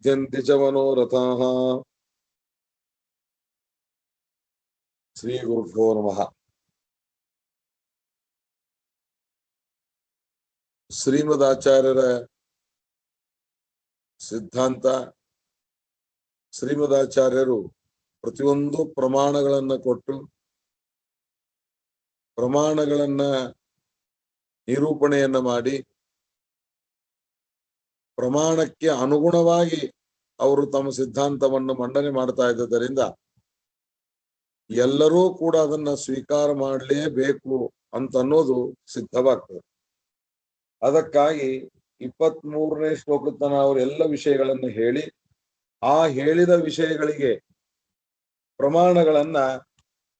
ಸಿದ್ಧ್ಯಂತಿ ಚ ಮನೋರಥಾಃ. ಶ್ರೀ ಗುರುಭ್ಯೋ ನಮಃ. ಶ್ರೀಮದ್ ಆಚಾರ್ಯರ ಸಿದ್ಧಾಂತ, ಶ್ರೀಮದಾಚಾರ್ಯರು ಪ್ರತಿಯೊಂದು ಪ್ರಮಾಣಗಳನ್ನ ಕೊಟ್ಟು ಪ್ರಮಾಣಗಳನ್ನ ನಿರೂಪಣೆಯನ್ನ ಮಾಡಿ ಪ್ರಮಾಣಕ್ಕೆ ಅನುಗುಣವಾಗಿ ಅವರು ತಮ್ಮ ಸಿದ್ಧಾಂತವನ್ನು ಮಂಡನೆ ಮಾಡ್ತಾ ಇದ್ದರಿಂದ ಎಲ್ಲರೂ ಕೂಡ ಅದನ್ನ ಸ್ವೀಕಾರ ಮಾಡಲೇಬೇಕು ಅಂತ ಅನ್ನೋದು ಸಿದ್ಧವಾಗ್ತದೆ. ಅದಕ್ಕಾಗಿ 23ನೇ ಶ್ಲೋಕದ ತನಕ ಅವರು ಎಲ್ಲ ವಿಷಯಗಳನ್ನು ಹೇಳಿ ಆ ಹೇಳಿದ ವಿಷಯಗಳಿಗೆ ಪ್ರಮಾಣಗಳನ್ನ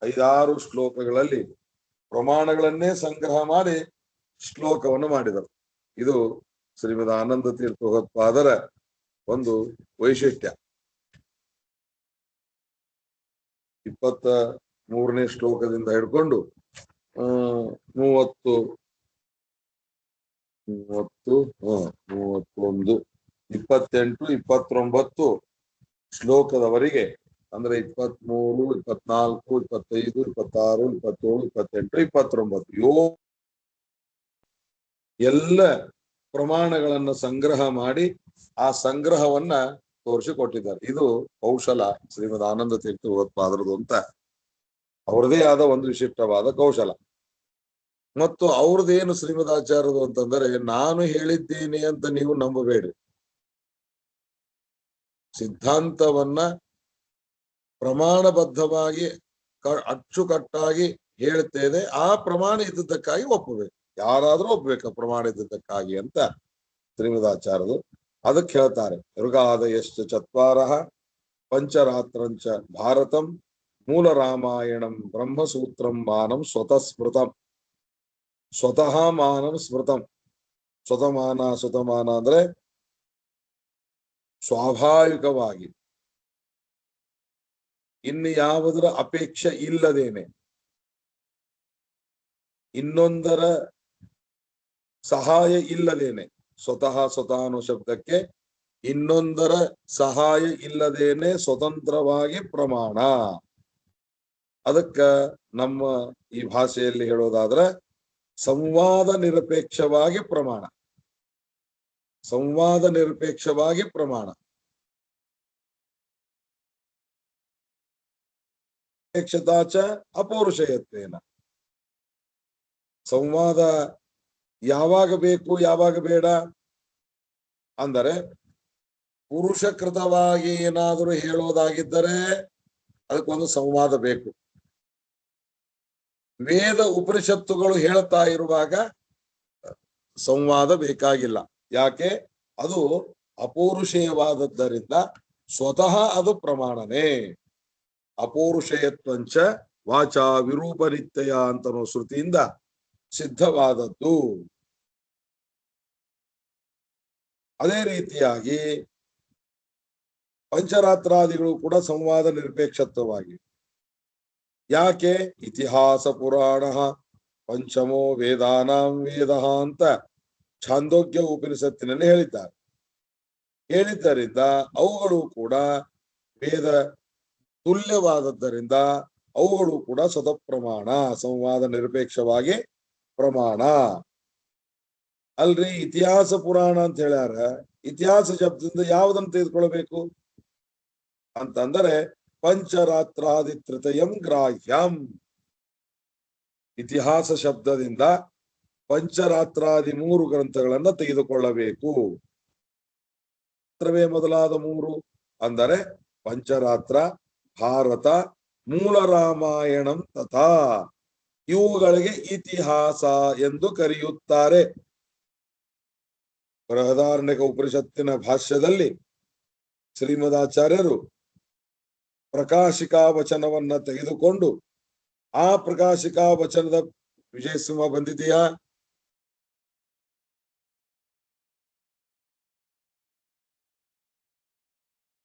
5-6 ಶ್ಲೋಕಗಳಲ್ಲಿ ಪ್ರಮಾಣಗಳನ್ನೇ ಸಂಗ್ರಹ ಮಾಡಿ ಶ್ಲೋಕವನ್ನು ಮಾಡಿದರು. ಇದು ಶ್ರೀಮದ್ ಆನಂದ ತೀರ್ಥ ಭಗವತ್ಪಾದರ ಒಂದು ವೈಶಿಷ್ಟ್ಯ. 23ನೇ ಶ್ಲೋಕದಿಂದ ಹಿಡ್ಕೊಂಡು 30, 31, 28, 29 ಶ್ಲೋಕದವರೆಗೆ, ಅಂದ್ರೆ 23, 24, 25, 26, 27, 28, 29 ಎಲ್ಲ ಪ್ರಮಾಣಗಳನ್ನ ಸಂಗ್ರಹ ಮಾಡಿ ಆ ಸಂಗ್ರಹವನ್ನ ತೋರಿಸಿಕೊಟ್ಟಿದ್ದಾರೆ. ಇದು ಕೌಶಲ ಶ್ರೀಮದ್ ಆನಂದ ತೀರ್ಥ ಭಗವತ್ಪಾದರದು ಅಂತ ಅವ್ರದೇ ಆದ ಒಂದು ವಿಶಿಷ್ಟವಾದ ಕೌಶಲ. ಮತ್ತು ಅವ್ರದ್ದೇನು ಶ್ರೀಮದಾಚಾರ್ಯದು ಅಂತಂದರೆ, ನಾನು ಹೇಳಿದ್ದೇನೆ ಅಂತ ನೀವು ನಂಬಬೇಡಿ. ಸಿದ್ಧಾಂತವನ್ನ ಪ್ರಮಾಣಬದ್ಧವಾಗಿ ಅಚ್ಚುಕಟ್ಟಾಗಿ ಹೇಳ್ತೇನೆ, ಆ ಪ್ರಮಾಣ ಇದ್ದದ್ದಕ್ಕಾಗಿ ಒಪ್ಪಬೇಕು. ಯಾರಾದ್ರೂ ಒಪ್ಪಬೇಕು ಪ್ರಮಾಣ ಇದ್ದದ್ದಕ್ಕಾಗಿ ಅಂತ ಶ್ರೀಮದಾಚಾರ್ಯರು ಅದಕ್ಕೆ ಹೇಳ್ತಾರೆ. ಋಗಾದಯಶ್ಚ ಚತ್ವಾರಃ ಪಂಚರಾತ್ರಂಚ ಭಾರತಂ ಮೂಲ ರಾಮಾಯಣಂ ಬ್ರಹ್ಮಸೂತ್ರಂ ಮಾನಂ ಸ್ವತಃ ಸ್ಮೃತಂ. ಸ್ವತಃ ಮಾನಂ ಸ್ಮೃತಂ. ಸ್ವತಮಾನ ಅಂದ್ರೆ ಸ್ವಾಭಾವಿಕವಾಗಿ, ಇನ್ನು ಯಾವುದರ ಅಪೇಕ್ಷೆ ಇಲ್ಲದೇನೆ, ಇನ್ನೊಂದರ ಸಹಾಯ ಇಲ್ಲದೇನೆ, ಸ್ವತಃ ಅನ್ನೋ ಶಬ್ದಕ್ಕೆ ಇನ್ನೊಂದರ ಸಹಾಯ ಇಲ್ಲದೇನೆ ಸ್ವತಂತ್ರವಾಗಿ ಪ್ರಮಾಣ. ಅದಕ್ಕ ನಮ್ಮ ಈ ಭಾಷೆಯಲ್ಲಿ ಹೇಳೋದಾದ್ರೆ ಸಂವಾದ ನಿರಪೇಕ್ಷವಾಗಿ ಪ್ರಮಾಣ. ಸಂವಾದ ನಿರಪೇಕ್ಷವಾಗಿ ಪ್ರಮಾಣ. ಅಪೇಕ್ಷತಾಚ ಅಪೌರುಷಯತ್ವೇನ. ಸಂವಾದ ಯಾವಾಗ ಬೇಕು ಯಾವಾಗ ಬೇಡ ಅಂದರೆ, ಪುರುಷಕೃತವಾಗಿ ಏನಾದರೂ ಹೇಳೋದಾಗಿದ್ದರೆ ಅದಕ್ಕೊಂದು ಸಂವಾದ ಬೇಕು. ವೇದ ಉಪನಿಷತ್ತುಗಳು ಹೇಳ್ತಾ ಇರುವಾಗ ಸಂವಾದ ಬೇಕಾಗಿಲ್ಲ. ಯಾಕೆ? ಅದು ಅಪೌರುಷೇಯವಾದದ್ದರಿಂದ ಸ್ವತಃ ಅದು ಪ್ರಮಾಣನೇ. ಅಪೌರುಷೇಯತ್ವಂಚ ವಾಚಾ ವಿರೂಪನಿತ್ಯ ಅಂತನೋ ಶ್ರುತಿಯಿಂದ ಸಿದ್ಧವಾದದ್ದು. ಅದೇ ರೀತಿಯಾಗಿ ಪಂಚರಾತ್ರಾದಿಗಳು ಕೂಡ ಸಂವಾದ ನಿರಪೇಕ್ಷತ್ವವಾಗಿ. ಯಾಕೆ? ಇತಿಹಾಸ ಪುರಾಣ ಪಂಚಮೋ ವೇದಾನಾಂ ವೇದ ಅಂತ ಛಾಂದೋಗ್ಯ ಉಪನಿಷತ್ತಿನಲ್ಲಿ ಹೇಳಿದ್ದಾರೆ. ಹೇಳಿದ್ದರಿಂದ ಅವುಗಳು ಕೂಡ ವೇದ ತುಲ್ಯವಾದದ್ದರಿಂದ ಅವುಗಳು ಕೂಡ ಸ್ವತಃ ಪ್ರಮಾಣ, ಸಂವಾದ ನಿರಪೇಕ್ಷವಾಗಿ ಪ್ರಮಾಣ. ಅಲ್ರಿ, ಇತಿಹಾಸ ಪುರಾಣ ಅಂತ ಹೇಳ್ಯಾರ, ಇತಿಹಾಸ ಶಬ್ದದಿಂದ ಯಾವುದನ್ನು ತೆಗೆದುಕೊಳ್ಬೇಕು ಅಂತಂದರೆ ಪಂಚರಾತ್ರಾದಿ ತೃತೀಯಂ ಗ್ರಾಹ್ಯಂ. ಇತಿಹಾಸ ಶಬ್ದದಿಂದ ಪಂಚರಾತ್ರಾದಿ 3 ಗ್ರಂಥಗಳನ್ನ ತೆಗೆದುಕೊಳ್ಳಬೇಕು. ಮೊದಲಾದ 3 ಅಂದರೆ ಪಂಚರಾತ್ರ, ಭಾರತ, ಮೂಲ ರಾಮಾಯಣಂ ತಥಾ ಇವುಗಳಿಗೆ ಇತಿಹಾಸ ಎಂದು ಕರೆಯುತ್ತಾರೆ. ಬೃಹದಾರಣ್ಯಕ ಉಪನಿಷತ್ತಿನ ಭಾಷ್ಯದಲ್ಲಿ ಶ್ರೀಮದಾಚಾರ್ಯರು ಪ್ರಕಾಶಿಕಾ ವಚನವನ್ನ ತೆಗೆದುಕೊಂಡು, ಆ ಪ್ರಕಾಶಿಕಾ ವಚನದ ವಿಜಯಸಿಂಹ ಬಂದಿದೆಯಾ?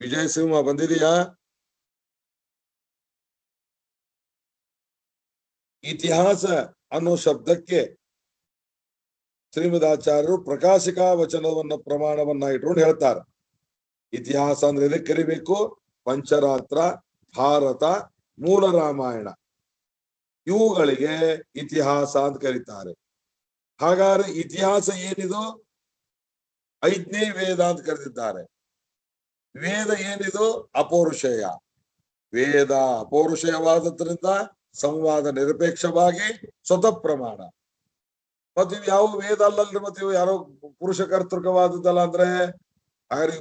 ವಿಜಯಸಿಂಹ ಬಂದಿದೆಯಾ? ಇತಿಹಾಸ ಅನ್ನೋ ಶಬ್ದಕ್ಕೆ ಶ್ರೀಮದಾಚಾರ್ಯರು ಪ್ರಕಾಶಿಕಾ ವಚನವನ್ನ ಪ್ರಮಾಣವನ್ನ ಇಟ್ಕೊಂಡು ಹೇಳ್ತಾರೆ. ಇತಿಹಾಸ ಅಂದ್ರೆ ಎದಕ್ಕೆ ಕರಿಬೇಕು? ಪಂಚರಾತ್ರ, ಭಾರತ, ಮೂಲ ರಾಮಾಯಣ ಇವುಗಳಿಗೆ ಇತಿಹಾಸ ಅಂತ ಕರೀತಾರೆ. ಹಾಗಾದ್ರೆ ಇತಿಹಾಸ ಏನಿದು? 5ನೇ ವೇದ ಅಂತ ಕರೆದಿದ್ದಾರೆ. ವೇದ ಏನಿದು? ಅಪೌರುಷೇಯ. ವೇದ ಅಪೌರುಷೇಯವಾದದ್ರಿಂದ ಸಂವಾದ ನಿರಪೇಕ್ಷವಾಗಿ ಸ್ವತಃ ಪ್ರಮಾಣ. ಮತ್ತೆ ಇವು ಯಾವ ವೇದ ಅಲ್ಲಲ್ರಿ, ಮತ್ತೆ ಇವು ಯಾರೋ ಪುರುಷ ಕರ್ತೃಕವಾದದ್ದಲ್ಲ ಅಂದ್ರೆ ಹಾಗೆ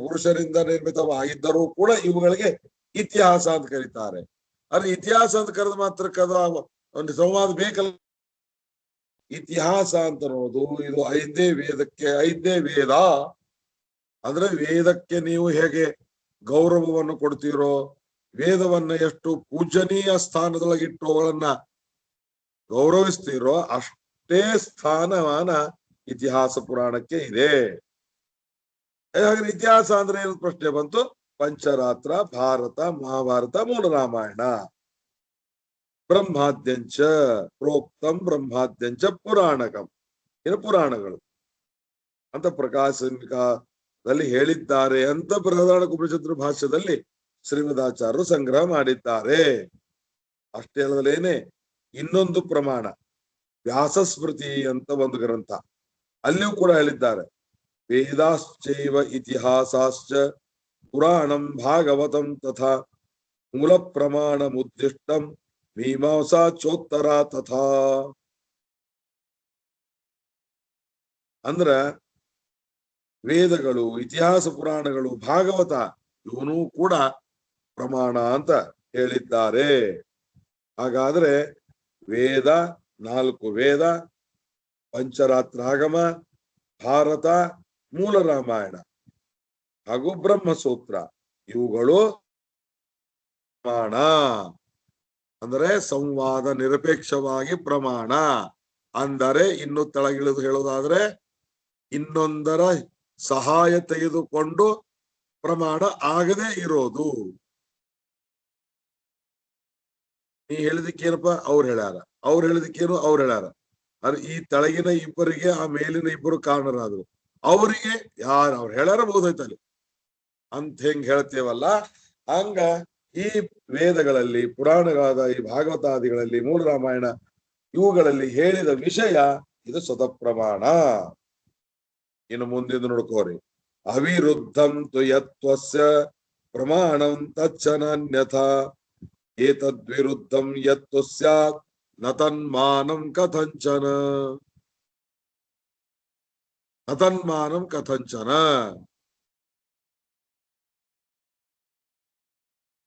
ಪುರುಷರಿಂದ ನಿರ್ಮಿತವಾಗಿದ್ದರೂ ಕೂಡ ಇವುಗಳಿಗೆ ಇತಿಹಾಸ ಅಂತ ಕರೀತಾರೆ. ಅದ್ರ ಇತಿಹಾಸ ಅಂತ ಕರೆದ ಮಾತ್ರಕ್ಕೆ ಅದು ಒಂದು ಸಂವಾದ ಬೇಕಲ್ಲ. ಇತಿಹಾಸ ಅಂತ ಅನ್ನೋದು ಇದು 5ನೇ ವೇದಕ್ಕೆ 5ನೇ ವೇದ. ಅಂದ್ರೆ ವೇದಕ್ಕೆ ನೀವು ಹೇಗೆ ಗೌರವವನ್ನು ಕೊಡ್ತೀರೋ, ವೇದವನ್ನ ಎಷ್ಟು ಪೂಜನೀಯ ಸ್ಥಾನದೊಳಗಿಟ್ಟು ಅವುಗಳನ್ನ ಗೌರವಿಸ್ತೀರೋ ಅಷ್ಟೇ ಸ್ಥಾನಮಾನ ಇತಿಹಾಸ ಪುರಾಣಕ್ಕೆ ಇದೆ. ಹಾಗಾದ್ರೆ ಇತಿಹಾಸ ಅಂದ್ರೆ ಏನು ಪ್ರಶ್ನೆ ಬಂತು? ಪಂಚರಾತ್ರ, ಭಾರತ, ಮಹಾಭಾರತ, ಮೂಲ ರಾಮಾಯಣ. ಬ್ರಹ್ಮಾದ್ಯಂಚ ಪ್ರೋಕ್ತಂ ಬ್ರಹ್ಮಾದ್ಯಂಚ ಪುರಾಣಕಂ. ಏನು ಪುರಾಣಗಳು ಅಂತ ಪ್ರಕಾಶದಲ್ಲಿ ಹೇಳಿದ್ದಾರೆ ಅಂತ ಬೃಹದಾರಣ್ಯಕೋಪನಿಷತ್ತು ಭಾಷ್ಯದಲ್ಲಿ ಶ್ರೀಮದಾಚಾರ್ಯರು ಸಂಗ್ರಹ ಮಾಡಿದ್ದಾರೆ. ಅಷ್ಟೇ ಅಲ್ಲದೇನೆ ಇನ್ನೊಂದು ಪ್ರಮಾಣ ವ್ಯಾಸಸ್ಮೃತಿ ಅಂತ ಒಂದು ಗ್ರಂಥ, ಅಲ್ಲಿಯೂ ಕೂಡ ಹೇಳಿದ್ದಾರೆ. ವೇದಾಶ್ಚೈವ ಇತಿಹಾಸಾಶ್ಚ ಪುರಾಣಂ ಭಾಗವತಂ ತಥಾ ಮೂಲ ಪ್ರಮಾಣ ಮುದ್ದಿಷ್ಟಂ ಮೀಮಾಂಸಾ ಚೋತ್ತರ ತಥಾ. ಅಂದ್ರ ವೇದಗಳು, ಇತಿಹಾಸ ಪುರಾಣಗಳು, ಭಾಗವತ ಇವನು ಕೂಡ ಪ್ರಮಾಣ ಅಂತ ಹೇಳಿದ್ದಾರೆ. ಹಾಗಾದ್ರೆ ವೇದ, 4 ವೇದ, ಪಂಚರಾತ್ರಾಗಮ, ಭಾರತ, ಮೂಲ ರಾಮಾಯಣ ಹಾಗೂ ಬ್ರಹ್ಮಸೂತ್ರ ಇವುಗಳು ಪ್ರಮಾಣ. ಅಂದರೆ ಸಂವಾದ ನಿರಪೇಕ್ಷವಾಗಿ ಪ್ರಮಾಣ. ಅಂದರೆ ಇನ್ನು ತೆಳಗಿಳಿದು ಹೇಳೋದಾದ್ರೆ ಇನ್ನೊಂದರ ಸಹಾಯ ತೆಗೆದುಕೊಂಡು ಪ್ರಮಾಣ ಆಗದೆ ಇರೋದು. ನೀ ಹೇಳಿದಕ್ಕೇನಪ್ಪ ಅವ್ರು ಹೇಳ್ಯಾರ, ಅವ್ರು ಹೇಳಿದಕ್ಕೇನು ಅವ್ರು ಹೇಳ್ಯಾರ. ಅದ್ರ ಈ ತೆಳಗಿನ ಇಬ್ಬರಿಗೆ ಆ ಮೇಲಿನ ಇಬ್ಬರು ಕಾರಣರಾದ್ರು. ಅವರಿಗೆ ಯಾರು ಅವ್ರು ಹೇಳ್ಯಾರ ಬಹುದೈತಲ್ಲಿ ಅಂತ ಹೆಂಗ್ ಹೇಳ್ತೇವಲ್ಲ, ಹಂಗ ಈ ವೇದಗಳಲ್ಲಿ, ಪುರಾಣಗಳಾದ ಈ ಭಾಗವತಾದಿಗಳಲ್ಲಿ, ಮೂಲ ರಾಮಾಯಣ ಇವುಗಳಲ್ಲಿ ಹೇಳಿದ ವಿಷಯ ಇದು ಸ್ವತಃ ಪ್ರಮಾಣ. ಇನ್ನು ಮುಂದಿನ ನೋಡ್ಕೋರಿ. ಅವಿರುದ್ಧಂ ತು ಯತ್ವಸ್ಯ ಪ್ರಮಾಣಂ ತಚ್ಚನಾನ್ಯಥಾ ಏತದ್ವಿರುದ್ಧಂ ಯತ್ತು ಸ್ಯಾತ್ ನ ತನ್ಮಾನಂ ಕಥಂಚನ. ನತನ್ಮಾನಂ ಕಥಂಚನ.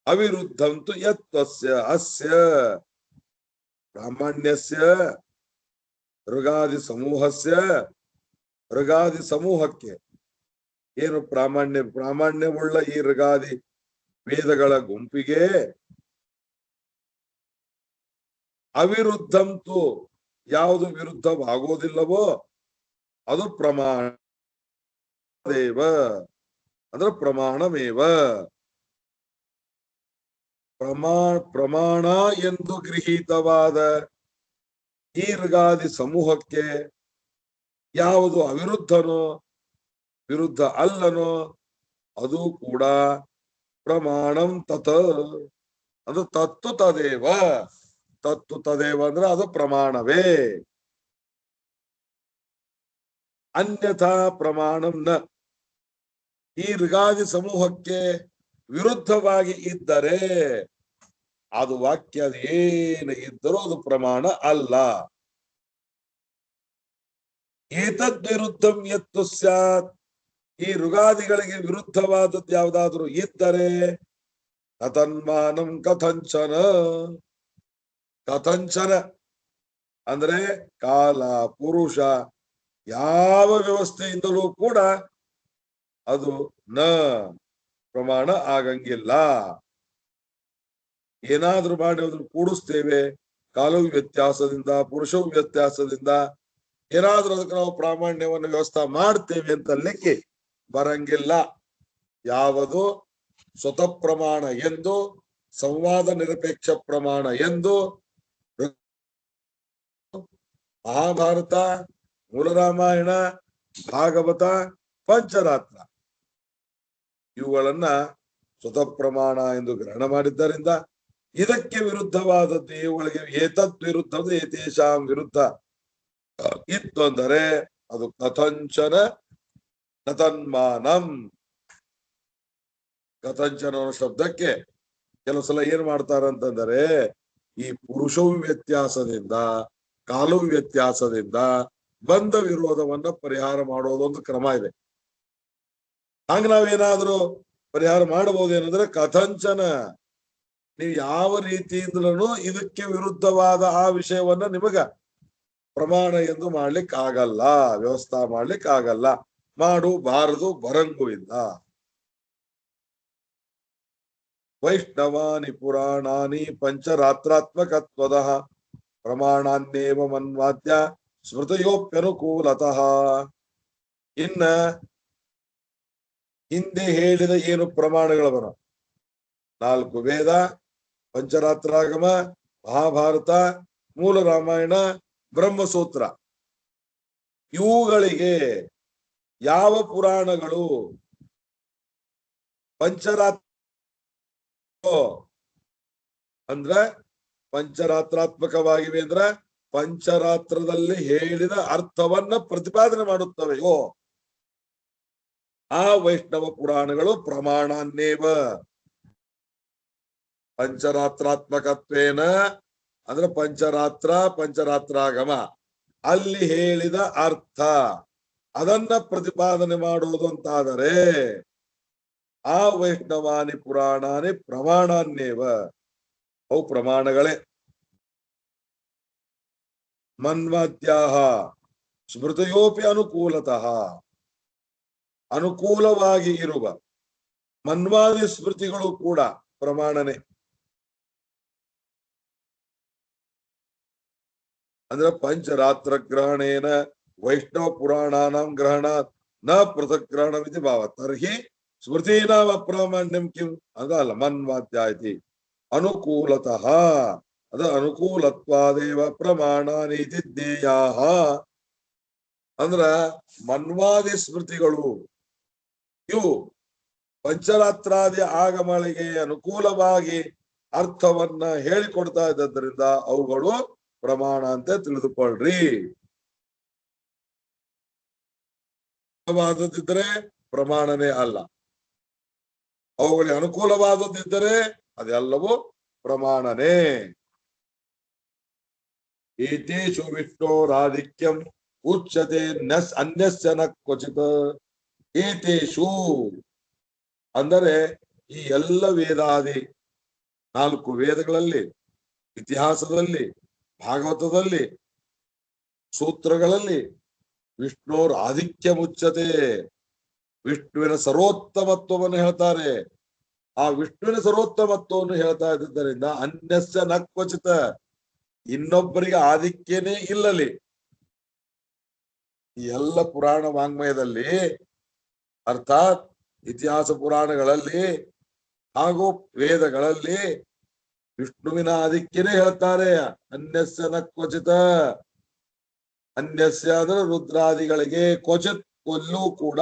ಅವಿರುದ್ಧಂ ತು ಯತ್ವಸ್ಯ ಅಸ್ಯ ಬ್ರಾಹ್ಮಣ್ಯಸ್ಯ ಋಗಾದಿ ಸಮೂಹಸ್ಯ. ಋಗಾದಿ ಸಮೂಹಕ್ಕೆ ಏನು ಪ್ರಾಮಾಣ್ಯವುಳ್ಳ ಈ ಋಗಾದಿ ವೇದಗಳ ಗುಂಪಿಗೆ ಅವಿರುದ್ಧಂತು ಯಾವುದು ವಿರುದ್ಧವಾಗೋದಿಲ್ಲವೋ ಅದು ಪ್ರಮಾಣ ದೇವ, ಅಂದ್ರೆ ಪ್ರಮಾಣಮೇವ. ಪ್ರಮಾಣ ಎಂದು ಗೃಹೀತವಾದ ಈ ಋಗಾದಿ ಸಮೂಹಕ್ಕೆ ಯಾವುದು ಅವಿರುದ್ಧನೋ ವಿರುದ್ಧ ಅಲ್ಲನೋ ಅದು ಕೂಡ ಪ್ರಮಾಣಂ ತತ್, ಅದು ತತ್ತು ತದೇವ. ತತ್ತು ತದೇವ ಅಂದ್ರೆ ಅದು ಪ್ರಮಾಣವೇ. ಅನ್ಯಥಾ ಪ್ರಮಾಣಂ ನ. ಈ ಋಗಾದಿ ಸಮೂಹಕ್ಕೆ ವಿರುದ್ಧವಾಗಿ ಇದ್ದರೆ ಅದು ವಾಕ್ಯ ಏನು ಇದ್ದರೂ ಅದು ಪ್ರಮಾಣ ಅಲ್ಲ. ಏತದ್ವಿರುದ್ಧಂ ಯತ್ತು ಸ್ಯಾತ್. ಈ ಋಗಾದಿಗಳಿಗೆ ವಿರುದ್ಧವಾದದ್ದು ಯಾವುದಾದ್ರೂ ಇದ್ದರೆ ಕಥನ್ಮಾನಂ ಕಥಂಚನ. ಕಥಂಚನ ಅಂದ್ರೆ ಕಾಲ ಪುರುಷ ಯಾವ ವ್ಯವಸ್ಥೆಯಿಂದಲೂ ಕೂಡ ಅದು ನ ಪ್ರಮಾಣ ಆಗಂಗಿಲ್ಲ. ಏನಾದ್ರೂ ಮಾಡಿ ಅದನ್ನು ಕೂಡಿಸ್ತೇವೆ, ಕಾಲವು ವ್ಯತ್ಯಾಸದಿಂದ, ಪುರುಷವು ವ್ಯತ್ಯಾಸದಿಂದ ಏನಾದ್ರೂ ಅದಕ್ಕೆ ನಾವು ಪ್ರಾಮಾಣ್ಯವನ್ನು ವ್ಯವಸ್ಥೆ ಮಾಡ್ತೇವೆ ಅಂತ ಅಲ್ಲಿಕ್ಕೆ ಬರಂಗಿಲ್ಲ. ಯಾವುದು ಸ್ವತಃ ಪ್ರಮಾಣ ಎಂದು, ಸಂವಾದ ನಿರಪೇಕ್ಷ ಪ್ರಮಾಣ ಎಂದು ಮಹಾಭಾರತ, ಮೂಲ ರಾಮಾಯಣ, ಭಾಗವತ, ಪಂಚರಾತ್ರ ಇವುಗಳನ್ನ ಸ್ವತಃ ಪ್ರಮಾಣ ಎಂದು ಗ್ರಹಣ ಮಾಡಿದ್ದರಿಂದ ಇದಕ್ಕೆ ವಿರುದ್ಧವಾದದ್ದು ಇವುಗಳಿಗೆ ಏತದ್ ವಿರುದ್ಧದ ಏತೇಷಾಂ ವಿರುದ್ಧ ಇತ್ತು ಅಂದರೆ ಅದು ಕಥಂಚನ ಕಥನ್ಮಾನಂ. ಕಥಂಚನ ಅನ್ನೋ ಶಬ್ದಕ್ಕೆ ಕೆಲವು ಸಲ ಏನ್ ಮಾಡ್ತಾರಂತಂದರೆ ಈ ಪುರುಷವು ವ್ಯತ್ಯಾಸದಿಂದ ಕಾಲವು ವ್ಯತ್ಯಾಸದಿಂದ ಬಂದ ವಿರೋಧವನ್ನ ಪರಿಹಾರ ಮಾಡೋದೊಂದು ಕ್ರಮ ಇದೆ. ಹಂಗ ನಾವೇನಾದ್ರೂ ಪರಿಹಾರ ಮಾಡಬಹುದೇನಂದ್ರೆ ಕಥಂಚನ ನೀವು ಯಾವ ರೀತಿಯಿಂದಲೂ ಇದಕ್ಕೆ ವಿರುದ್ಧವಾದ ಆ ವಿಷಯವನ್ನ ನಿಮಗ ಪ್ರಮಾಣ ಎಂದು ಮಾಡ್ಲಿಕ್ಕೆ ಆಗಲ್ಲ, ವ್ಯವಸ್ಥಾ ಮಾಡ್ಲಿಕ್ಕೆ ಆಗಲ್ಲ, ಮಾಡಬಾರದು, ಬರಂಗೂ ಇಲ್ಲ. ವೈಷ್ಣವಾನಿ ಪುರಾಣಾನಿ ಪಂಚರಾತ್ರಾತ್ಮಕತ್ವದ ಪ್ರಮಾಣಾನ್ನೇವ ಮನ್ವಾದ್ಯ ಸ್ಮೃತಯೋಪ್ಯನುಕೂಲತಃ. ಇನ್ನ ಹಿಂದೆ ಹೇಳಿದ ಏನು ಪ್ರಮಾಣಗಳು ಬರ 4 ವೇದ, ಪಂಚರಾತ್ರಾಗಮ, ಮಹಾಭಾರತ, ಮೂಲ ರಾಮಾಯಣ, ಬ್ರಹ್ಮಸೂತ್ರ, ಇವುಗಳಿಗೆ ಯಾವ ಪುರಾಣಗಳು ಪಂಚರಾತ್ರ ಅಂದ್ರ ಪಂಚರಾತ್ರಾತ್ಮಕವಾಗಿವೆ ಅಂದ್ರ ಪಂಚರಾತ್ರದಲ್ಲಿ ಹೇಳಿದ ಅರ್ಥವನ್ನ ಪ್ರತಿಪಾದನೆ ಮಾಡುತ್ತವೆಯೋ ಆ ವೈಷ್ಣವ ಪುರಾಣಗಳು ಪ್ರಮಾಣಾನ್ನೇವ. ಪಂಚರಾತ್ರಾತ್ಮಕತ್ವೇನ ಅಂದ್ರೆ ಪಂಚರಾತ್ರ ಪಂಚರಾತ್ರಾಗಮ ಅಲ್ಲಿ ಹೇಳಿದ ಅರ್ಥ ಅದನ್ನ ಪ್ರತಿಪಾದನೆ ಮಾಡುವುದು ಅಂತಾದರೆ ಆ ವೈಷ್ಣವಾನಿ ಪುರಾಣಾನಿ ಪ್ರಮಾಣಾನ್ನೇವ, ಅವು ಪ್ರಮಾಣಗಳೇ. ಮನ್ವಾದ್ಯಾಹ ಸ್ಮೃತಿಯೋಪಿ ಅನುಕೂಲತಃ, ಅನುಕೂಲವಾಗಿ ಇರುವ ಮನ್ವಾದಿ ಸ್ಮೃತಿಗಳು ಕೂಡ ಪ್ರಮಾಣನೆ. ಅಂದ್ರೆ ಪಂಚರಾತ್ರ ಗ್ರಹಣೇನ ವೈಷ್ಣವ ಪುರಾಣಾನಾಂ ಗ್ರಹಣ ನ ಪೃಥಕ್ ಗ್ರಹಣವಿತಿ ಭಾವ. ತರ್ಹಿ ಸ್ಮೃತೀನಾಂ ಅಪ್ರಾಮಾಣ್ಯಂ ಕಿಂ ಅದಲ್ಲ ಮನ್ವಾದ್ಯಾಯಿತಿ ಅನುಕೂಲತಃ. ಅದ ಅನುಕೂಲತ್ವಾದೇವ ಪ್ರಮಾಣಾನೀತಿ ಜ್ಞೇಯಾಹ. ಅಂದ್ರ ಮನ್ವಾದಿ ಸ್ಮೃತಿಗಳು ಇವು ಪಂಚರಾತ್ರಾದಿ ಆಗಮಗಳಿಗೆ ಅನುಕೂಲವಾಗಿ ಅರ್ಥವನ್ನ ಹೇಳಿಕೊಡ್ತಾ ಇದ್ದರಿಂದ ಅವುಗಳು ಪ್ರಮಾಣ ಅಂತ ತಿಳಿದುಕೊಳ್ಳ್ರಿ. ವಾದದಿದ್ದರೆ ಪ್ರಮಾಣನೇ ಅಲ್ಲ, ಅವುಗಳಿಗೆ ಅನುಕೂಲವಾದದ್ದಿದ್ದರೆ ಅದೆಲ್ಲವೂ ಪ್ರಮಾಣನೇ. ಏತೇಷು ವಿಷ್ಣೋರಾಧಿಕ್ಯಂ ಉಚ್ಯತೆ ಅನ್ಯಸ್ಯ ನ ಕ್ವಚಿತ್. ಏತೇಷು ಅಂದರೆ ಈ ಎಲ್ಲ ವೇದಾದಿ 4 ವೇದಗಳಲ್ಲಿ, ಇತಿಹಾಸದಲ್ಲಿ, ಭಾಗವತದಲ್ಲಿ, ಸೂತ್ರಗಳಲ್ಲಿ ವಿಷ್ಣುರ ಆಧಿಕ್ಯ ಮುಚ್ಚತೆ, ವಿಷ್ಣುವಿನ ಸರ್ವೋತ್ತಮತ್ವವನ್ನು ಹೇಳ್ತಾರೆ. ಆ ವಿಷ್ಣುವಿನ ಸರ್ವೋತ್ತಮತ್ವವನ್ನು ಹೇಳ್ತಾ ಇದ್ದರಿಂದ ಅನ್ಯಸ್ಯ ನ ಕ್ವಚಿತ, ಇನ್ನೊಬ್ಬರಿಗೆ ಆಧಿಕ್ಯನೇ ಇಲ್ಲಲಿ. ಈ ಎಲ್ಲ ಪುರಾಣ ವಾಂಗ್ಮಯದಲ್ಲಿ ಅರ್ಥಾತ್ ಇತಿಹಾಸ ಪುರಾಣಗಳಲ್ಲಿ ಹಾಗೂ ವೇದಗಳಲ್ಲಿ ವಿಷ್ಣುವಿನ ಆಧಿಕ್ಯನೇ ಹೇಳ್ತಾರೆ. ಅನ್ಯಸ್ಯ ನ ಕ್ವಚಿತ, ಅನ್ಯಸ್ಯ ಅಂದ್ರೆ ರುದ್ರಾದಿಗಳಿಗೆ, ಕ್ವಚಿತ್ ಕೊಲ್ಲೂ ಕೂಡ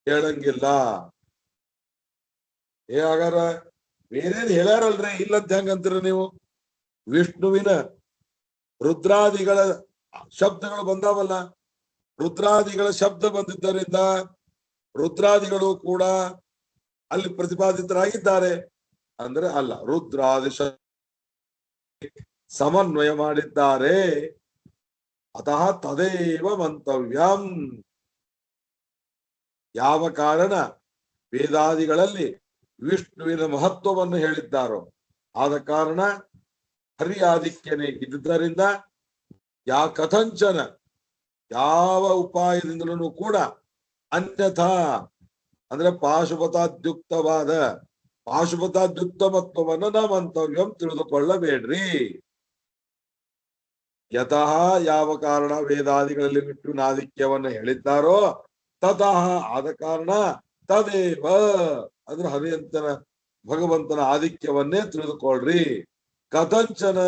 ಹೇಳಂಗಿಲ್ಲ. ಹಾಗಾರ ಬೇರೇನ್ ಹೇಳ್ಯಾರಲ್ರಿ ಇಲ್ಲಂತ ಹೆಂಗಂತೀರಿ ನೀವು? ವಿಷ್ಣುವಿನ ರುದ್ರಾದಿಗಳ ಶಬ್ದಗಳು ಬಂದಾವಲ್ಲ, ರುದ್ರಾದಿಗಳ ಶಬ್ದ ಬಂದಿದ್ದರಿಂದ ರುದ್ರಾದಿಗಳು ಕೂಡ ಅಲ್ಲಿ ಪ್ರತಿಪಾದಿತರಾಗಿದ್ದಾರೆ ಅಂದ್ರೆ ಅಲ್ಲ, ರುದ್ರಾದಿ ಸಮನ್ವಯ ಮಾಡಿದ್ದಾರೆ. ಅತಃ ತದೇವ ಮಂತವ್ಯಂ. ಯಾವ ಕಾರಣ ವೇದಾದಿಗಳಲ್ಲಿ ವಿಷ್ಣುವಿನ ಮಹತ್ವವನ್ನು ಹೇಳಿದ್ದಾರೋ ಆದ ಕಾರಣ ಹರಿಯಾದಿಕ್ಯನೇ ಇದ್ದುದರಿಂದ ಕಥಂಚನ ಯಾವ ಉಪಾಯದಿಂದಲೂ ಕೂಡ ಅನ್ಯಥಾ ಅಂದ್ರೆ ಪಾಶುಪತಾದ್ಯುಕ್ತವಾದ ಪಾಶುಪತಾದ್ಯುಕ್ತಮತ್ವವನ್ನು ನ ಮಂತವ್ಯಂ ತಿಳಿದುಕೊಳ್ಳಬೇಡ್ರಿ. ಯತಃ ಯಾವ ಕಾರಣ ವೇದಾದಿಗಳಲ್ಲಿ ವಿಷ್ಣುವಿನ ಆಧಿಕ್ಯವನ್ನು ಹೇಳಿದ್ದಾರೋ ತತಃ ಆದ ಕಾರಣ ತದೇವ ಅಂದ್ರೆ ಹರಿಯಂತನ ಭಗವಂತನ ಆಧಿಕ್ಯವನ್ನೇ ತಿಳಿದುಕೊಳ್ಳ್ರಿ. ಕಥಂಚನ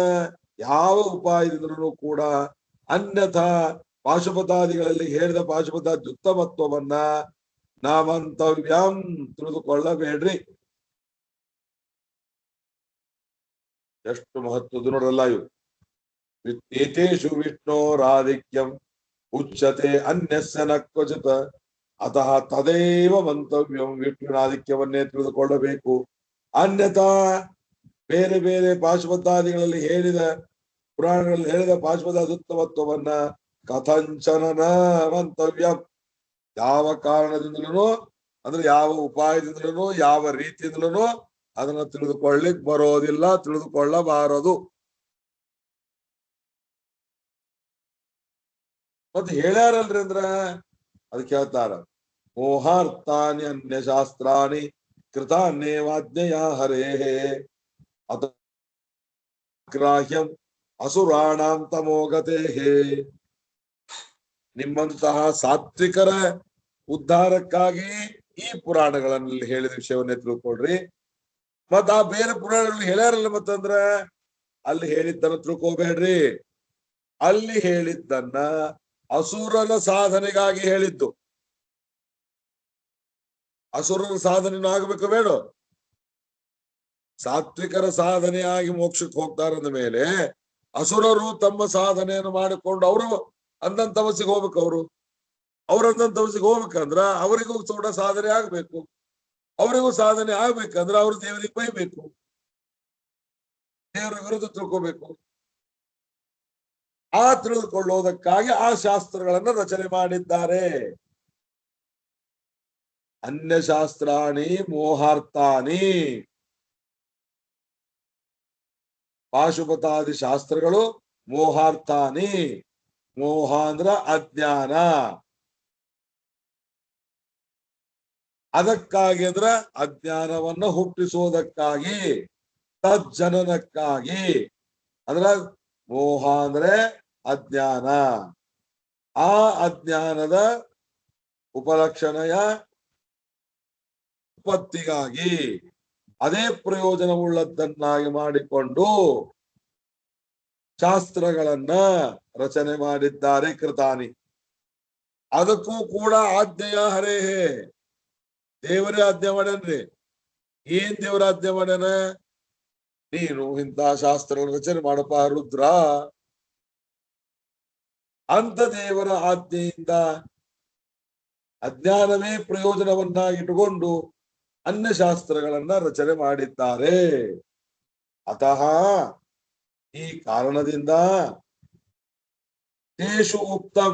ಯಾವ ಉಪಾಯದಿಂದಲೂ ಕೂಡ ಅನ್ಯಥಾ ಪಾಶುಪತಾದಿಗಳಲ್ಲಿ ಹೇಳಿದ ಪಾಶುಪತಾದ್ಯುಕ್ತಮತ್ವವನ್ನ ನಾಮಂತವ್ಯಂ ತಿಳಿದುಕೊಳ್ಳಬೇಡ್ರಿ. ಎಷ್ಟು ಮಹತ್ವದ್ದು ನೋಡ್ರಲ್ಲ ಇವು. ಏತೇಷು ವಿಷ್ಣೋರಾಧಿಕ್ಯಂ ಉಚ್ಯತೆ ಅನ್ಯಸ್ಯ ನ ಕ್ವಚಿತ್ ಅತಃ ತದೇವ ಮಂತವ್ಯಂ. ವಿಷ್ಣುವಿನಾಧಿಕ್ಯವನ್ನೇ ತಿಳಿದುಕೊಳ್ಳಬೇಕು. ಅನ್ಯಥಾ ಬೇರೆ ಬೇರೆ ಪಾಶುಪತಾದಿಗಳಲ್ಲಿ ಹೇಳಿದ, ಪುರಾಣಗಳಲ್ಲಿ ಹೇಳಿದ ಪಾಶುಪತಾದಿ ಉತ್ತಮತ್ವವನ್ನ ಕಥಂಚನ ಮಂತವ್ಯಂ. ಯಾವ ಕಾರಣದಿಂದಲೂ, ಅಂದ್ರೆ ಯಾವ ಉಪಾಯದಿಂದಲೂ, ಯಾವ ರೀತಿಯಿಂದಲೂ ಅದನ್ನ ತಿಳಿದುಕೊಳ್ಳಿಕ್ ಬರೋದಿಲ್ಲ, ತಿಳಿದುಕೊಳ್ಳಬಾರದು. ಮತ್ತೆ ಹೇಳ್ಯಾರಲ್ರಿ ಅಂದ್ರ ಅದಕ್ಕೆ ಹೇಳ್ತಾರ, ಮೋಹಾರ್ಥಾನಿ ಅನ್ಯ ಶಾಸ್ತ್ರಾಣಿ ಕೃತಾನ್ಯೇವಾಜ್ಞೆಯ ಹರೇಹೇ ಅತ ಗ್ರಾಹ್ಯಂ ಅಸುರಾಣಾಂ ತಮೋಗತೇಹೇ. ನಿಮ್ಮಂತಹ ಸಾತ್ವಿಕರ ಉದ್ಧಾರಕ್ಕಾಗಿ ಈ ಪುರಾಣಗಳಲ್ಲಿ ಹೇಳಿದ ವಿಷಯವನ್ನೇ ತಿಳ್ಕೊಳ್ರಿ. ಮತ್ತ ಆ ಬೇರೆ ಪುರಾಣಗಳಲ್ಲಿ ಹೇಳ್ಯಾರಲ್ಲ ಮತ್ತಂದ್ರ ಅಲ್ಲಿ ಹೇಳಿದ್ದನ್ನ ತಿಳ್ಕೋಬೇಡ್ರಿ. ಅಲ್ಲಿ ಹೇಳಿದ್ದನ್ನ ಅಸುರನ ಸಾಧನೆಗಾಗಿ ಹೇಳಿದ್ದು. ಅಸುರನ ಸಾಧನೆನೂ ಆಗ್ಬೇಕು ಬೇಡ? ಸಾತ್ವಿಕರ ಸಾಧನೆಯಾಗಿ ಮೋಕ್ಷಕ್ಕೆ ಹೋಗ್ತಾರಂದ ಮೇಲೆ ಅಸುರರು ತಮ್ಮ ಸಾಧನೆಯನ್ನು ಮಾಡಿಕೊಂಡು ಅವರು ಅಂದಂತ ತಪಸ್ಸಿಗೆ ಹೋಗ್ಬೇಕು. ಅವ್ರ ಅಂದಂತ ತಪಸ್ಸಿಗೆ ಹೋಗ್ಬೇಕಂದ್ರ ಅವರಿಗೂ ಕೂಡ ಸಾಧನೆ ಆಗ್ಬೇಕು. ಅವರಿಗೂ ಸಾಧನೆ ಆಗ್ಬೇಕಂದ್ರ ಅವ್ರು ದೇವರಿಗೆ ಬೈಬೇಕು, ದೇವರ ವಿರುದ್ಧ ತಿಳ್ಕೋಬೇಕು. ಆ ತಿಳಿದುಕೊಳ್ಳುವುದಕ್ಕಾಗಿ ಆ ಶಾಸ್ತ್ರಗಳನ್ನ ರಚನೆ ಮಾಡಿದ್ದಾರೆ. ಅನ್ಯ ಶಾಸ್ತ್ರಾಣಿ ಮೋಹಾರ್ಥಾನಿ. ಪಾಶುಪತಾದಿ ಶಾಸ್ತ್ರಗಳು ಮೋಹಾರ್ಥಾನಿ. ಮೋಹ ಅಂದ್ರ ಅಜ್ಞಾನ. ಅದಕ್ಕಾಗಿ ಅಂದ್ರ ಅಜ್ಞಾನವನ್ನ ಹುಟ್ಟಿಸುವುದಕ್ಕಾಗಿ, ತಜ್ಜನನಕ್ಕಾಗಿ. ಅಂದ್ರ ಮೋಹ ಅಂದ್ರೆ ಅಜ್ಞಾನ. ಆ ಅಜ್ಞಾನದ ಉಪಲಕ್ಷಣೆಯ ಉತ್ಪತ್ತಿಗಾಗಿ ಅದೇ ಪ್ರಯೋಜನವುಳ್ಳದ್ದನ್ನಾಗಿ ಮಾಡಿಕೊಂಡು ಶಾಸ್ತ್ರಗಳನ್ನ ರಚನೆ ಮಾಡಿದ್ದಾರೆ ಕೃತಾನಿ. ಅದಕ್ಕೂ ಕೂಡ ಆಜ್ಞೆಯ ಹರೇಹೇ. ದೇವರೇ ಆಜ್ಞೆ ಮಾಡ್ಯಾನ್ರಿ. ಏನ್ ದೇವರ ಆಜ್ಞೆ ಮಾಡ್ಯಾನ? ನೀನು ಇಂಥ ಶಾಸ್ತ್ರಗಳ ರಚನೆ ಮಾಡಪ್ಪ ರುದ್ರ ಅಂತ ದೇವರ ಆಜ್ಞೆಯಿಂದ ಅಜ್ಞಾನವೇ ಪ್ರಯೋಜನವನ್ನಾಗಿಟ್ಟುಕೊಂಡು ಅನ್ಯ ಶಾಸ್ತ್ರಗಳನ್ನ ರಚನೆ ಮಾಡಿದ್ದಾರೆ. ಅತಃ ಈ ಕಾರಣದಿಂದ ತೇಷು ಉಕ್ತಂ,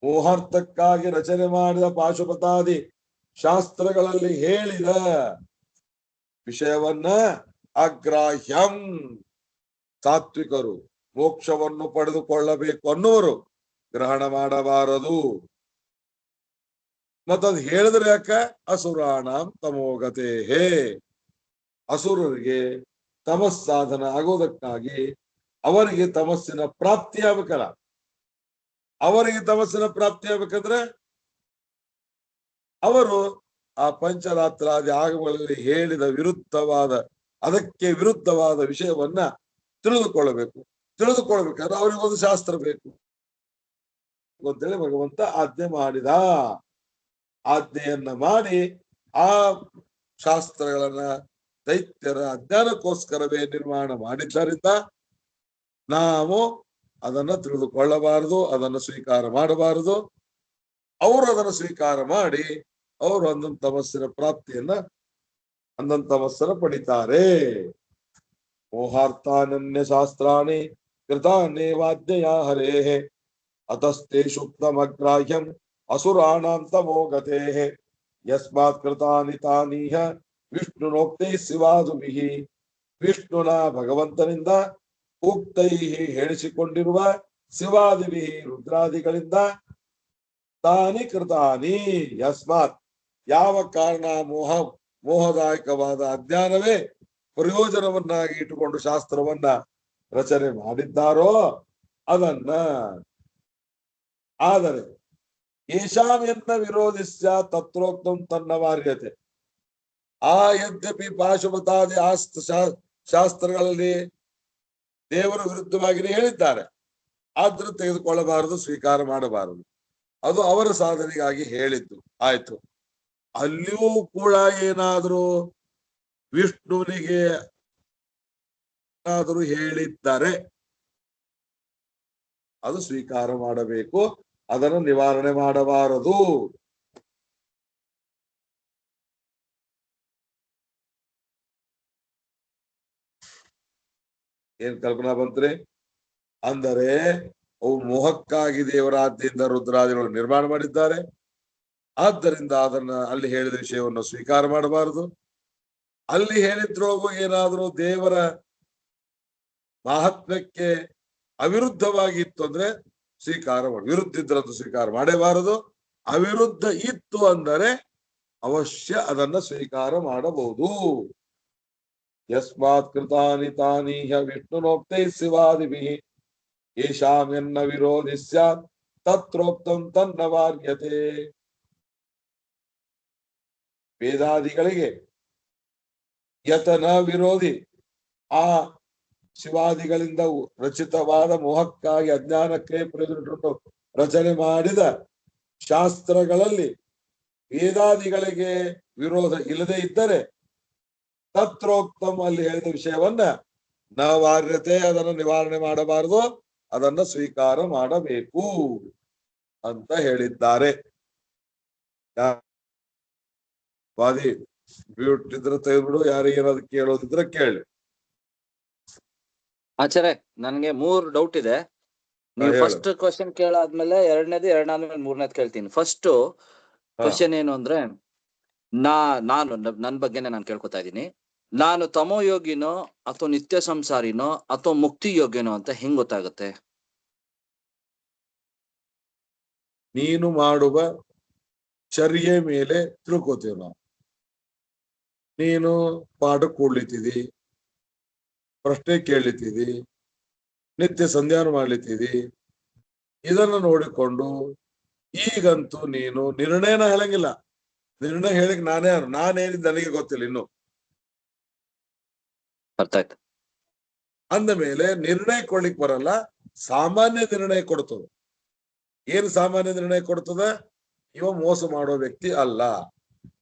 ಮೋಹಾರ್ಥಕ್ಕಾಗಿ ರಚನೆ ಮಾಡಿದ ಪಾಶುಪತಾದಿ ಶಾಸ್ತ್ರಗಳಲ್ಲಿ ಹೇಳಿದ ವಿಷಯವನ್ನ ಅಗ್ರಾಹ್ಯಂ, ಸಾತ್ವಿಕರು ಮೋಕ್ಷವನ್ನು ಪಡೆದುಕೊಳ್ಳಬೇಕು ಅನ್ನುವರು ಗ್ರಹಣ ಮಾಡಬಾರದು. ಮತ್ತದ್ ಹೇಳಿದ್ರೆ ಯಾಕ? ಅಸುರಾಣಂ ತಮೋಗತೇಹೇ. ಅಸುರರಿಗೆ ತಮಸ್ಸಾಧನ ಆಗೋದಕ್ಕಾಗಿ ಅವರಿಗೆ ತಮಸ್ಸಿನ ಪ್ರಾಪ್ತಿ ಆಗ್ಬೇಕಲ್ಲ. ಅವರಿಗೆ ತಮಸ್ಸಿನ ಪ್ರಾಪ್ತಿ ಆಗ್ಬೇಕಂದ್ರೆ ಅವರು ಆ ಪಂಚರಾತ್ರಾದಿ ಆಗಮಗಳಲ್ಲಿ ಹೇಳಿದ ಅದಕ್ಕೆ ವಿರುದ್ಧವಾದ ವಿಷಯವನ್ನ ತಿಳಿದುಕೊಳ್ಬೇಕಾದ್ರೆ ಅವರಿಗೊಂದು ಶಾಸ್ತ್ರ ಬೇಕು ಅಂತೇಳಿ ಭಗವಂತ ಆಜ್ಞೆ ಮಾಡಿದ. ಆಜ್ಞೆಯನ್ನ ಮಾಡಿ ಆ ಶಾಸ್ತ್ರಗಳನ್ನ ದೈತ್ಯರ ಅಜ್ಞಾನಕ್ಕೋಸ್ಕರವೇ ನಿರ್ಮಾಣ ಮಾಡಿದ್ದರಿಂದ ನಾವು ಅದನ್ನ ತಿಳಿದುಕೊಳ್ಳಬಾರದು, ಅದನ್ನು ಸ್ವೀಕಾರ ಮಾಡಬಾರದು. ಅವರು ಅದನ್ನು ಸ್ವೀಕಾರ ಮಾಡಿ ಅವರು ಅಂದಂತ ತಮಸ್ಸಿನ ಪ್ರಾಪ್ತಿಯನ್ನ, ಅಂದಂತ ತಮಸ್ಸನ್ನ ಪಡಿತಾರೆ. ಮೋಹಾರ್ಥಾನನ್ಯ ಶಾಸ್ತ್ರಾಣಿ ಕೃತಾನ್ಯೇವಾಜ್ಞೆಯ ಹರೇಹೇ ಅತಸ್ತೇಷುಕ್ತಮಗ್ರಾಹ್ಯಂ ಅಸುರಾಣಾಂ ತಮೋಗತೇಃ ಯಸ್ಮಾತ್ ಕೃತಾನಿ ತಾನೀಹ ವಿಷ್ಣುನೋಕ್ತೈ ಶಿವಾದುಭಿಃ. ವಿಷ್ಣುನ ಭಗವಂತನಿಂದ ಉಕ್ತೈ ಹೇಳಿಸಿಕೊಂಡಿರುವ ಶಿವಾದಿಭಿಃ ರುದ್ರಾದಿಗಳಿಂದ ತಾನಿ ಕೃತಾನಿ. ಯಸ್ಮಾತ್ ಯಾವ ಕಾರಣ ಮೋಹದಾಯಕವಾದ ಅಜ್ಞಾನವೇ ಪ್ರಯೋಜನವನ್ನಾಗಿ ಇಟ್ಟುಕೊಂಡು ಶಾಸ್ತ್ರವನ್ನ ರಚನೆ ಮಾಡಿದ್ದಾರೋ ಅದನ್ನ. ಆದರೆ ಏಷಾಮೆನ್ನ ವಿರೋಧಿಸ್ಯ ತತ್ರೋಕ್ತಂ ತನ್ನ ವಾರ್ಯತೆ. ಆ ಯದ್ಯಪಿ ಪಾಶುಪತಾದಿ ಶಾಸ್ತ್ರಗಳಲ್ಲಿ ದೇವರ ವಿರುದ್ಧವಾಗಿಯೇ ಹೇಳಿದ್ದಾರೆ, ಆದ್ರೂ ತೆಗೆದುಕೊಳ್ಳಬಾರದು, ಸ್ವೀಕಾರ ಮಾಡಬಾರದು. ಅದು ಅವರ ಸಾಧನೆಗಾಗಿ ಹೇಳಿದ್ದು ಆಯ್ತು. ಅಲ್ಲಿಯೂ ಕೂಡ ಏನಾದ್ರು ವಿಷ್ಣುವಿಗೆ ಏನಾದರೂ ಹೇಳಿದ್ದಾರೆ ಅದು ಸ್ವೀಕಾರ ಮಾಡಬೇಕು, ಅದನ್ನು ನಿವಾರಣೆ ಮಾಡಬಾರದು. ಏನ್ ಕಲ್ಪನಾ ಬಂತ್ರಿ? ಅಂದರೆ ಅವು ಮೋಹಕ್ಕಾಗಿ ದೇವರಾಜ್ಯದಿಂದ ರುದ್ರಾದಿಗಳು ನಿರ್ಮಾಣ ಮಾಡಿದ್ದಾರೆ. ಆದ್ದರಿಂದ ಅದನ್ನ ಅಲ್ಲಿ ಹೇಳಿದ ವಿಷಯವನ್ನು ಸ್ವೀಕಾರ ಮಾಡಬಾರದು. ಅಲ್ಲಿ ಹೇಳಿದ್ರೋಗು ಏನಾದರೂ ದೇವರ ಮಹಾತ್ಮ್ಯಕ್ಕೆ ಅವಿರುದ್ಧವಾಗಿತ್ತು ಅಂದ್ರೆ ಸ್ವೀಕಾರ ಮಾಡಿ, ವಿರುದ್ಧ ಇದ್ರದ್ದು ಸ್ವೀಕಾರ ಮಾಡಬಾರದು. ಅವಿರುದ್ಧ ಇತ್ತು ಅಂದರೆ ಅವಶ್ಯ ಅದನ್ನ ಸ್ವೀಕಾರ ಮಾಡಬಹುದು. ಯಸ್ಮಾತ್ ಕೃತಾನಿ ತಾನಿ ಹ್ಯ ವಿಷ್ಣುನೋಕ್ತೈ ಶಿವಾದಿಭಿಃ ಯೇಷಾಂ ಯನ್ನ ವಿರೋಧಿ ಸ್ಯಾತ್ ತತ್ರೋಕ್ತಂ ತನ್ನ ವಾರ್ಯತೆ. ವೇದಾದಿಗಳಿಗೆ ಯತನ ವಿರೋಧಿ ಆ ಶಿವಾದಿಗಳಿಂದ ರಚಿತವಾದ ಮೋಹಕ್ಕಾಗಿ ಅಜ್ಞಾನಕ್ಕೆ ಪ್ರಯೋಜನ ರಚನೆ ಮಾಡಿದ ಶಾಸ್ತ್ರಗಳಲ್ಲಿ ವೇದಾದಿಗಳಿಗೆ ವಿರೋಧ ಇಲ್ಲದೆ ಇದ್ದರೆ ತತ್ರೋಕ್ತಂ ಅಲ್ಲಿ ಹೇಳಿದ ವಿಷಯವನ್ನ ನ ವಾರ್ಯತೆ ಅದನ್ನು ನಿವಾರಣೆ ಮಾಡಬಾರದು, ಅದನ್ನ ಸ್ವೀಕಾರ ಮಾಡಬೇಕು ಅಂತ ಹೇಳಿದ್ದಾರೆ. ವಾದಿ ಬಿಟ್ಟಿದ್ರೆ ತೆಗೆದ್ಬಿಡು, ಯಾರಿಗೆ ಏನಾದ್ರು ಕೇಳೋದಿದ್ರೆ ಕೇಳಿ. ಆಚಾರ್ಯ ನನ್ಗೆ 3 ಡೌಟ್ ಇದೆ. ನೀವು ಫಸ್ಟ್ ಕ್ವಶನ್ ಕೇಳಾದ್ಮೇಲೆ ಎರಡನೇದಾದ್ಮೇಲೆ ಮೂರನೇದ್ ಕೇಳ್ತೀನಿ. ಫಸ್ಟ್ ಕ್ವಶನ್ ಏನು ಅಂದ್ರೆ, ನಾನು ನನ್ ಬಗ್ಗೆನೆ ನಾನು ಕೇಳ್ಕೊತಾ ಇದ್ದೀನಿ. ನಾನು ತಮೋ ಯೋಗಿನೋ ಅಥವಾ ನಿತ್ಯ ಸಂಸಾರಿನೋ ಅಥವಾ ಮುಕ್ತಿ ಯೋಗ್ಯನೋ ಅಂತ ಹೆಂಗ್ ಗೊತ್ತಾಗುತ್ತೆ? ನೀನು ಮಾಡುವ ಚರ್ಯೆ ಮೇಲೆ ತಿಳ್ಕೋತೀವಿ ನಾವು. ನೀನು ಪಾಠ ಕೂಡ್ಲಿತ್ತಿದಿ, ಪ್ರಶ್ನೆ ಕೇಳಲಿತ್ತಿದಿ, ನಿತ್ಯ ಸಂಧ್ಯಾನ ಮಾಡ್ಲಿತ್ತಿದಿ, ಇದನ್ನು ನೋಡಿಕೊಂಡು ಈಗಂತೂ ನೀನು ನಿರ್ಣಯನ ಹೇಳಂಗಿಲ್ಲ. ನಿರ್ಣಯ ಹೇಳಿಕ್ ನಾನೇನಿದ್ ನನಗೆ ಗೊತ್ತಿಲ್ಲ ಇನ್ನು. ಅರ್ಥ ಆಯ್ತು. ಅಂದ ಮೇಲೆ ನಿರ್ಣಯ ಕೊಡ್ಲಿಕ್ ಬರಲ್ಲ, ಸಾಮಾನ್ಯ ನಿರ್ಣಯ ಕೊಡ್ತದೆ. ಏನು ಸಾಮಾನ್ಯ ನಿರ್ಣಯ ಕೊಡ್ತದ? ಇವ ಮೋಸ ಮಾಡೋ ವ್ಯಕ್ತಿ ಅಲ್ಲ,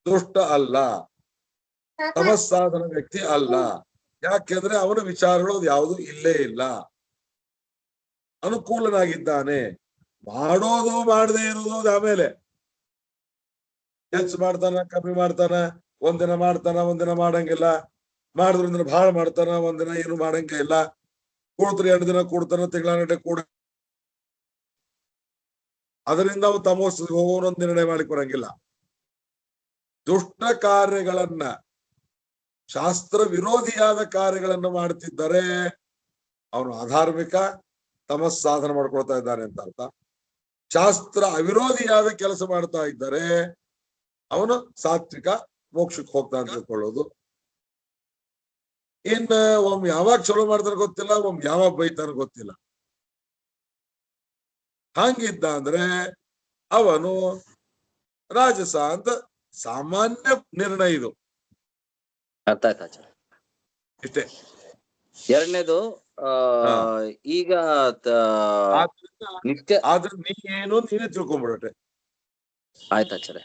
ದುಷ್ಟ ಅಲ್ಲ, ತಮಸ್ಸಾಧನ ವ್ಯಕ್ತಿ ಅಲ್ಲ. ಯಾಕೆಂದ್ರೆ ಅವನ ವಿಚಾರಗಳು ಯಾವುದು ಇಲ್ಲೇ ಇಲ್ಲ, ಅನುಕೂಲನಾಗಿದ್ದಾನೆ. ಮಾಡೋದು ಮಾಡದೇ ಇರೋದು ಆಮೇಲೆ ಹೆಚ್ಚು ಮಾಡ್ತಾನ ಕಮ್ಮಿ ಮಾಡ್ತಾನ, ಒಂದಿನ ಮಾಡ್ತಾನ ಒಂದಿನ ಮಾಡಂಗಿಲ್ಲ, ಮಾಡಿದ್ರಿಂದ ಬಹಳ ಮಾಡ್ತಾನ ಒಂದಿನ ಏನು ಮಾಡಂಗ ಇಲ್ಲ, ಕೂಡ್ತಾರೆ 2 ದಿನ ಕೂಡ್ತಾನ, ತಿಂಗಳ ಕೂಡ. ಅದರಿಂದ ಅವು ತಮೋಸ್ ಹೋಗೋನೊಂದು ನಿರ್ಣಯ ಮಾಡಿ ಬರಂಗಿಲ್ಲ. ದುಷ್ಟ ಕಾರ್ಯಗಳನ್ನ, ಶಾಸ್ತ್ರ ವಿರೋಧಿಯಾದ ಕಾರ್ಯಗಳನ್ನು ಮಾಡ್ತಿದ್ದರೆ ಅವನು ಅಧಾರ್ಮಿಕ, ತಮಸ್ ಸಾಧನ ಮಾಡ್ಕೊಳ್ತಾ ಇದ್ದಾನೆ ಅಂತ ಅರ್ಥ. ಶಾಸ್ತ್ರ ಅವಿರೋಧಿಯಾದ ಕೆಲಸ ಮಾಡ್ತಾ ಇದ್ದರೆ ಅವನು ಸಾತ್ವಿಕ, ಮೋಕ್ಷಕ್ಕೆ ಹೋಗ್ತಾ ಅಂತ ತಿಳ್ಕೊಳ್ಳೋದು. ಇನ್ನ ಒಮ್ಮೆ ಯಾವಾಗ ಚಲೋ ಮಾಡ್ತಾನೆ ಗೊತ್ತಿಲ್ಲ, ಒಮ್ಮೆ ಯಾವಾಗ ಬೈತಾನೆ ಗೊತ್ತಿಲ್ಲ. ಹಂಗಿದ್ದ ಅಂದ್ರೆ ಅವನು ರಾಜಸ ಅಂತ ಸಾಮಾನ್ಯ ನಿರ್ಣಯ ಇದು. ಅರ್ಥ ಆಯ್ತು. ಇಷ್ಟೇ. ಎರಡನೇದು ಈಗ ನಿತ್ಯ ಆದ್ರೆ ನೀನು ನೀನೇ ತಿಳ್ಕೊಂಡ್ಬಿಡಟೆ. ಆಯ್ತು ಆಚಾರ್ಯ.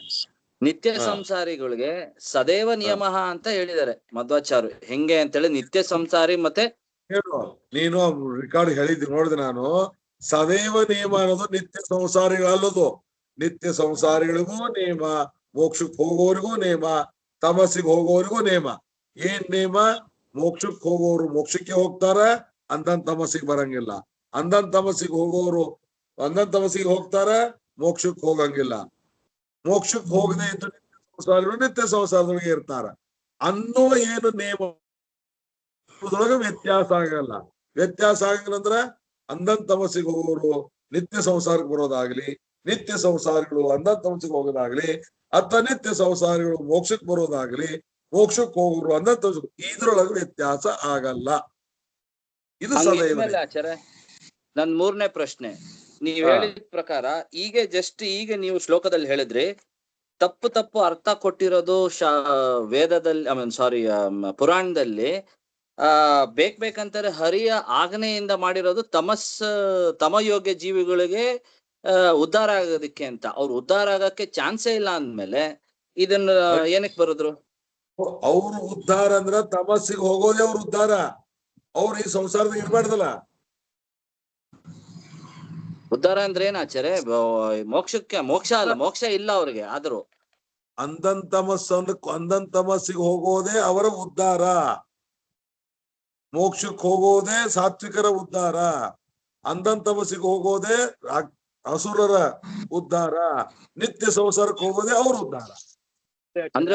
ನಿತ್ಯ ಸಂಸಾರಿಗಳಿಗೆ ಸದೈವ ನಿಯಮ ಅಂತ ಹೇಳಿದ್ದಾರೆ ಮಧ್ವಾಚಾರ್ಯ. ಹೆಂಗೆ ಅಂತೇಳಿ ನಿತ್ಯ ಸಂಸಾರಿ ಮತ್ತೆ ಹೇಳು, ನೀನು ರೆಕಾರ್ಡ್ ಹೇಳಿದ್ ನೋಡಿದೆ ನಾನು. ಸದೈವ ನಿಯಮ ಅನ್ನೋದು ನಿತ್ಯ ಸಂಸಾರಿಗಳಲ್ಲದು. ನಿತ್ಯ ಸಂಸಾರಿಗಳಿಗೂ ನೇಮ, ಮೋಕ್ಷಕ್ಕೆ ಹೋಗೋರಿಗೂ ನೇಮ, ತಮಸ್ಸಿಗೆ ಹೋಗೋರಿಗೂ ನೇಮ. ಏನ್ ನೇಮ? ಮೋಕ್ಷಕ್ಕೆ ಹೋಗೋರು ಮೋಕ್ಷಕ್ಕೆ ಹೋಗ್ತಾರ, ಅಂದನ್ ತಮಸ್ಸಿಗೆ ಬರಂಗಿಲ್ಲ. ಅಂದನ್ ತಮಸ್ಸಿಗೆ ಹೋಗೋರು ಅಂದನ್ ತಮಸ್ಸಿಗೆ ಹೋಗ್ತಾರ, ಮೋಕ್ಷಕ್ಕೆ ಹೋಗಂಗಿಲ್ಲ. ಮೋಕ್ಷಕ್ಕೆ ಹೋಗದೆ ಇದ್ದು ನಿತ್ಯ ಸಂಸಾರಿಗಳು ನಿತ್ಯ ಸಂಸಾರದೊಳಗೆ ಇರ್ತಾರ ಅನ್ನುವ ಏನು ನೇಮ ವ್ಯತ್ಯಾಸ ಆಗಲ್ಲ. ವ್ಯತ್ಯಾಸ ಆಗಂದ್ರ ಅಂದನ್ ತಮಸ್ಸಿಗೆ ಹೋಗೋರು ನಿತ್ಯ ಸಂಸಾರಕ್ಕೆ ಬರೋದಾಗ್ಲಿ, ನಿತ್ಯ ಸಂಸಾರಿಗಳು ಅಂದನ್ ತಮಸ್ಸಿಗೆ ಹೋಗೋದಾಗ್ಲಿ, ಅಥವಾ ನಿತ್ಯ ಸಂಸಾರಿಗಳು ಮೋಕ್ಷಕ್ಕೆ ಬರೋದಾಗ್ಲಿ, ಮೋಕ್ಷಕ್ಕೆ ಹೋಗೋರು ಅಂದನ್ ತಮಸ್ಸಿಗೆ, ಇದ್ರೊಳಗೆ ವ್ಯತ್ಯಾಸ ಆಗಲ್ಲ. ಇದು ಸದೈವ. ಆಚಾರ್ಯ ನನ್ 3ನೇ ಪ್ರಶ್ನೆ, ನೀವ್ ಹೇಳಿದ ಪ್ರಕಾರ ಈಗ ನೀವು ಶ್ಲೋಕದಲ್ಲಿ ಹೇಳಿದ್ರಿ ತಪ್ಪು ಅರ್ಥ ಕೊಟ್ಟಿರೋದು ವೇದದಲ್ಲಿ, ಪುರಾಣದಲ್ಲಿ ಬೇಕಂತಾರೆ ಹರಿಯ ಆಜ್ಞೆಯಿಂದ ಮಾಡಿರೋದು ತಮಯೋಗ್ಯ ಜೀವಿಗಳಿಗೆ ಉದ್ಧಾರ ಆಗೋದಕ್ಕೆ ಅಂತ. ಅವ್ರು ಉದ್ಧಾರ ಆಗಕ್ಕೆ ಚಾನ್ಸೇ ಇಲ್ಲ ಅಂದ್ಮೇಲೆ ಇದನ್ನ ಏನಕ್ಕೆ ಬರುದ್ರು? ಅವ್ರು ಉದ್ಧಾರ ಅಂದ್ರ ತಮಸ್ಸಿಗೆ ಹೋಗೋದೇ ಅವ್ರ ಉದ್ಧಾರ. ಅವ್ರು ಈ ಸಂಸಾರದಾಗ ಇರ್ಬಾರ್ದಲ್ಲ. ಉದ್ಧಾರ ಅಂದ್ರೆ ಏನ್ ಆಚಾರ್ಯ? ಮೋಕ್ಷ ಅಲ್ಲ, ಮೋಕ್ಷ ಇಲ್ಲ ಅವ್ರಿಗೆ. ಆದ್ರೂ ಅಂಧನ್ ತಮಸ್ಸಿಗೆ ಹೋಗೋದೇ ಅವರ ಉದ್ಧಾರ. ಮೋಕ್ಷಕ್ಕೆ ಹೋಗೋದೇ ಸಾತ್ವಿಕರ ಉದ್ಧಾರ. ಅಂಧನ್ ತಮಸ್ಸಿಗೆ ಹೋಗೋದೇ ಅಸುರರ ಉದ್ಧಾರ. ನಿತ್ಯ ಸಂಸಾರಕ್ಕೆ ಹೋಗೋದೇ ಅವ್ರ ಉದ್ಧಾರ. ಅಂದ್ರೆ